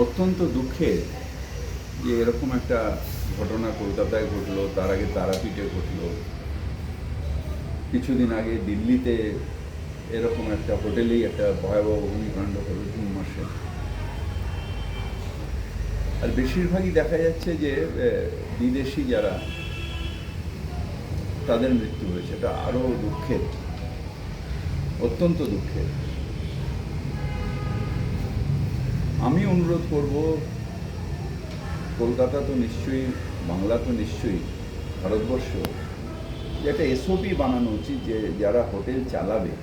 অত্যন্ত দুঃখের যে এরকম একটা ঘটনা কলকাতায় ঘটলো, তার আগে তারাপীঠে ঘটলো, কিছুদিন আগে দিল্লিতে এরকম একটা হোটেলেই একটা ভয়াবহ অগ্নিকাণ্ড হলো জুন মাসে। আর বেশিরভাগই দেখা যাচ্ছে যে বিদেশি যারা, তাদের মৃত্যু হয়েছে। এটা আরও দুঃখের, অত্যন্ত দুঃখের। আমি অনুরোধ করব, কলকাতা তো নিশ্চয়ই, বাংলা তো নিশ্চয়ই, ভারতবর্ষ, যে একটা এসওপি বানানো উচিত যে যারা হোটেল চালাবে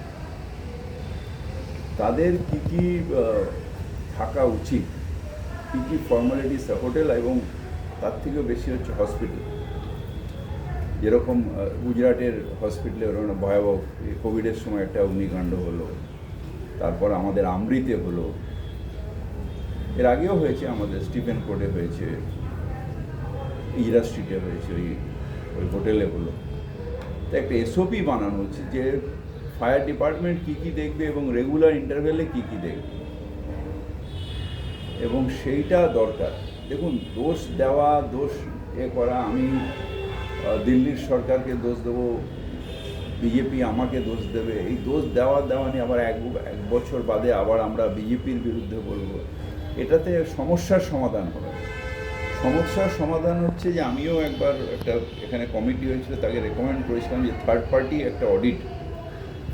তাদের কী কী থাকা উচিত, কী কী ফর্মালিটিস হোটেল, এবং তার থেকেও বেশি হচ্ছে হসপিটাল। যেরকম গুজরাটের হসপিটালে ওরকম ভয়াবহ কোভিডের সময় একটা অগ্নিকাণ্ড হলো, তারপর আমাদের আমৃতে হলো, এর আগেও হয়েছে, আমাদের স্টিফেন কোর্টে হয়েছে, ইরা স্ট্রিটে হয়েছে, ওই হোটেলে হলো। তো একটা এসওপি বানানো উচিত যে ফায়ার ডিপার্টমেন্ট কী কী দেখবে এবং রেগুলার ইন্টারভেলে কী কী দেখবে, এবং সেইটা দরকার। দেখুন, দোষ দেওয়া, দোষ করা, আমি দিল্লির সরকারকে দোষ দেবো, বিজেপি আমাকে দোষ দেবে, এই দোষ দেওয়া নিয়ে আবার এক বছর বাদে আবার আমরা বিজেপির বিরুদ্ধে বলবো, এটাতে সমস্যার সমাধান হবে। সমস্যার সমাধান হচ্ছে যে আমিও একবার একটা এখানে কমিটি হয়েছিল, তাকে রেকমেন্ড করেছিলাম যে থার্ড পার্টি একটা অডিট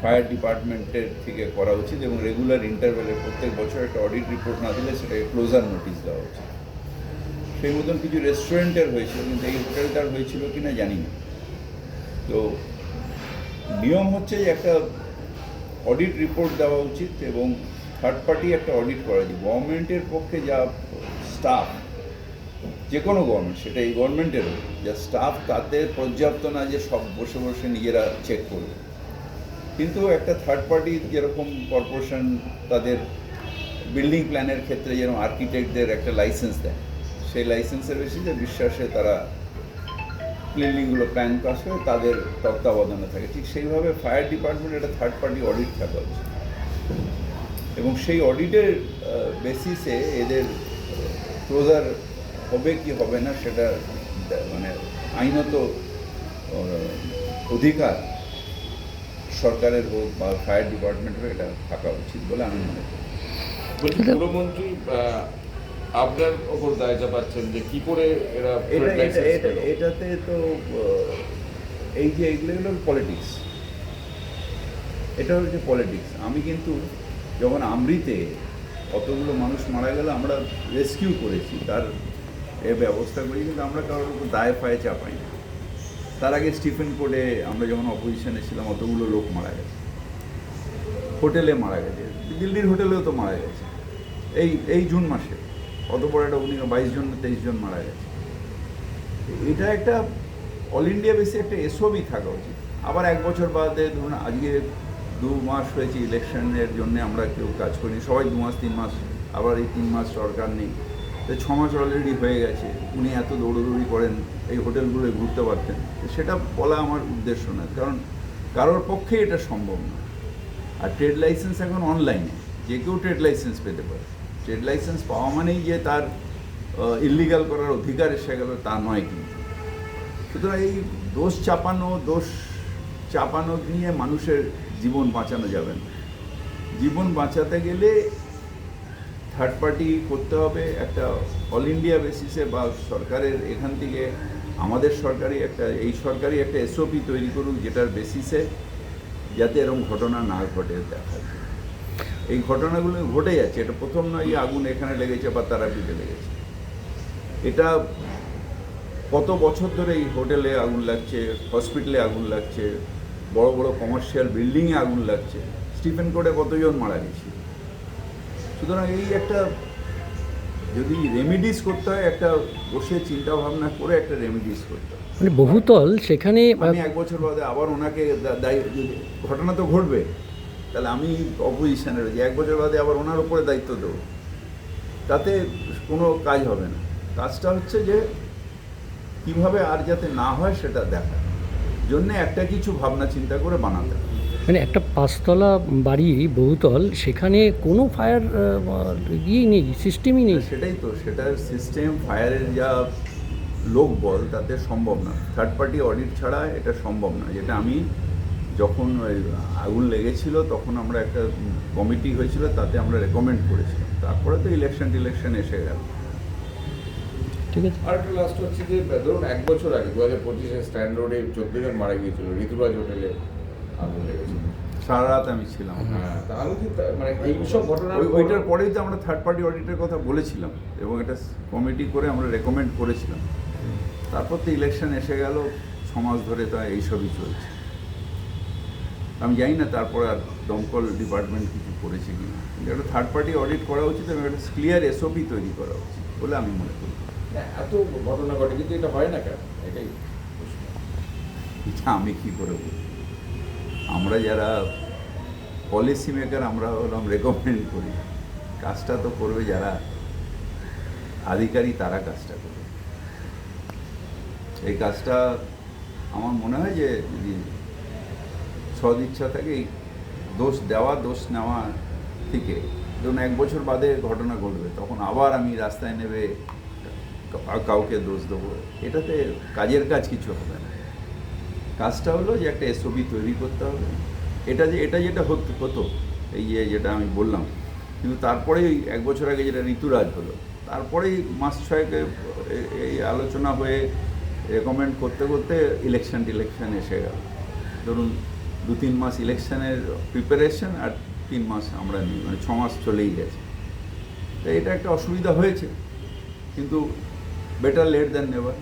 ফায়ার ডিপার্টমেন্টের থেকে করা উচিত, এবং রেগুলার ইন্টারভেলে প্রত্যেক বছর একটা অডিট রিপোর্ট না দিলে সেটাকে ক্লোজার নোটিশ দেওয়া উচিত। সেই মতন কিছু রেস্টুরেন্টের হয়েছিল, কিন্তু এই হোটেলটার হয়েছিল কি না জানি না। তো নিয়ম হচ্ছে যে একটা অডিট রিপোর্ট দেওয়া উচিত, এবং থার্ড পার্টি একটা অডিট করা উচিত। গভর্নমেন্টের পক্ষে যা স্টাফ, যে কোনো গভর্নমেন্ট, সেটা এই গভর্নমেন্টেরও যা স্টাফ, তাতে পর্যাপ্ত না যে সব বসে বসে নিজেরা চেক করবে। কিন্তু একটা থার্ড পার্টি, যেরকম কর্পোরেশন তাদের বিল্ডিং প্ল্যানের ক্ষেত্রে যেরকম আর্কিটেক্টদের একটা লাইসেন্স দেয়, সেই লাইসেন্সের বেশিতে বিশ্বাসে তারা বিল্ডিংগুলো প্ল্যান পাস করে তাদের তত্ত্বাবধানে থাকে, ঠিক সেইভাবে ফায়ার ডিপার্টমেন্ট একটা থার্ড পার্টি অডিট থাকা উচিত, এবং সেই অডিটের বেসিসে এদের ক্লোজার হবে কি হবে না সেটা মানে আইনত অধিকার সরকারের হোক বা ফায়ার ডিপার্টমেন্টের, এটা থাকা উচিত বলে আমি মনে করি। বলছি, পুরমন্ত্রী আপনার ওপর দায় চাপাচ্ছেন যে কি করে এরা এটাতে তো এই যে এগুলো পলিটিক্স, এটা হচ্ছে পলিটিক্স। আমি কিন্তু যখন আমৃতে কতগুলো মানুষ মারা গেল, আমরা রেস্কিউ করেছি, তার ব্যবস্থা করি, কিন্তু আমরা কারোর উপর দায় ফায়ে চাপাই না। তার আগে স্টিফেন কোর্টে আমরা যখন অপোজিশনে ছিলাম, অতগুলো লোক মারা গেছে, হোটেলে মারা গেছে, দিল্লির হোটেলেও তো মারা গেছে। এই জুন মাসে অত বড় একটা 22 জন 23 জন মারা গেছে। এটা একটা অল ইন্ডিয়া বেসে একটা এসওপি থাকা উচিত। আবার এক বছর বাদে, ধরুন আজকে 2 মাস হয়েছে ইলেকশনের জন্য, আমরা কেউ কাজ করিনি, সবাই 2 মাস 3 মাস, আবার এই 3 মাস সরকার নেই, তো 6 মাস অলরেডি হয়ে গেছে। উনি এত দৌড়দৌড়ি করেন, এই হোটেলগুলো ঘুরতে পারতেন, সেটা বলা আমার উদ্দেশ্য না, কারণ কারোর পক্ষে এটা সম্ভব না। আর ট্রেড লাইসেন্স এখন অনলাইনে, যে কেউ ট্রেড লাইসেন্স পেতে পারে। ট্রেড লাইসেন্স পাওয়া মানেই যে তার ইলিগাল করার অধিকার এসে গেল তা নয়। কিন্তু সুতরাং এই দোষ চাপানো নিয়ে মানুষের জীবন বাঁচানো যাবে না। জীবন বাঁচাতে গেলে থার্ড পার্টি করতে হবে একটা অল ইন্ডিয়া বেসিসে, বা সরকারের এখান থেকে আমাদের এই সরকারি একটা এসওপি তৈরি করুক, যেটার বেসিসে যাতে এরকম ঘটনা না ঘটে। দেখা যায় এই ঘটনাগুলো ঘটে যাচ্ছে, এটা প্রথম নয় যে আগুন এখানে লেগেছে বা তারাপীঠে লেগেছে। এটা কত বছর ধরে এই হোটেলে আগুন লাগছে, হসপিটালে আগুন লাগছে, বড় বড় কমার্শিয়াল বিল্ডিংয়ে আগুন লাগছে, স্টিফেন কোর্টে কতজন মারা গেছে। সুতরাং এই একটা যদি রেমিডিস করতে হয়, একটা বসে চিন্তা ভাবনা করে একটা রেমিডিস করতে হয়। মানে বহুতল সেখানে আমি এক বছর বাদে আবার ওনাকে দায়ী, ঘটনা তো ঘটবে, তাহলে আমি অপোজিশনে রয়েছি, এক বছর বাদে আবার ওনার উপরে দায়িত্ব দেবো, তাতে কোনো কাজ হবে না। কাজটা হচ্ছে যে কীভাবে আর যাতে না হয় সেটা দেখার জন্যে একটা কিছু ভাবনা চিন্তা করে বানাতে হবে। মানে একটা পাঁচতলা বাড়ি বহুতল, সেখানে কোনো ফায়ার ইয়েই নেই, সিস্টেমই নেই। সেটাই তো, সেটার সিস্টেম ফায়ারের যা লোক বল তাতে সম্ভব না, থার্ড পার্টি অডিট ছাড়া এটা সম্ভব না। যেটা আমি যখন ওই আগুন লেগেছিল তখন আমরা একটা কমিটি হয়েছিল, তাতে আমরা রেকমেন্ড করেছিলাম, তারপরে তো ইলেকশন এসে গেল। ঠিক আছে। আর একটা লাস্ট হচ্ছে যে ধরুন 1 বছর আগে 2025-এ স্ট্যান্ড রোডে 14 জন মারা গিয়েছিল, ঋতুরাজ হোটেলে আগুন লেগেছিল। সারা রাত আমি ছিলাম। হ্যাঁ, তাহলে কি মানে এইসব ঘটনা ওইটার পরেই তো আমরা থার্ড পার্টি অডিটের কথা বলেছিলাম এবং একটা কমিটি করে আমরা রেকমেন্ড করেছিলাম। তারপর তো ইলেকশন এসে গেল, 6 মাস ধরে তো এইসবই চলছে। আমি জানি না তারপর আর দমকল ডিপার্টমেন্ট কিছু করেছে কিনা, কিন্তু একটা থার্ড পার্টি অডিট করা উচিত এবং একটা ক্লিয়ার এসওপি তৈরি করা উচিত বলে আমি মনে করি। এত ঘটনা ঘটে কিন্তু এটা হয় না কেন, এটাই প্রশ্ন। এটা আমি কী করে বলব? আমরা যারা পলিসি মেকার আমরা হলাম রেকমেন্ড করি, কাজটা তো করবে যারা আধিকারিক, তারা কাজটা করবে। এই কাজটা আমার মনে হয় যে যদি সদিচ্ছা থাকে, এই দোষ দেওয়া দোষ নেওয়া থেকে, ধরুন 1 বছর বাদে ঘটনা ঘটবে, তখন আবার আমি রাস্তায় নেবে কাউকে দোষ দেবো, এটাতে কাজের কাজ কিছু হবে না। কাজটা হলো যে একটা এসওপি তৈরি করতে হবে। এটা যেটা হতো এই যেটা আমি বললাম, কিন্তু তারপরেই 1 বছর আগে যেটা ঋতুরাজ হলো, তারপরেই মাস 6 এই আলোচনা হয়ে রেকমেন্ড করতে করতে ইলেকশন এসে গেল। ধরুন 2-3 মাস ইলেকশনের প্রিপারেশন আর 3 মাস আমরা নিই, মানে 6 মাস চলেই গেছে। তো এটা একটা অসুবিধা হয়েছে, কিন্তু বেটার লেট দ্যান নেভার।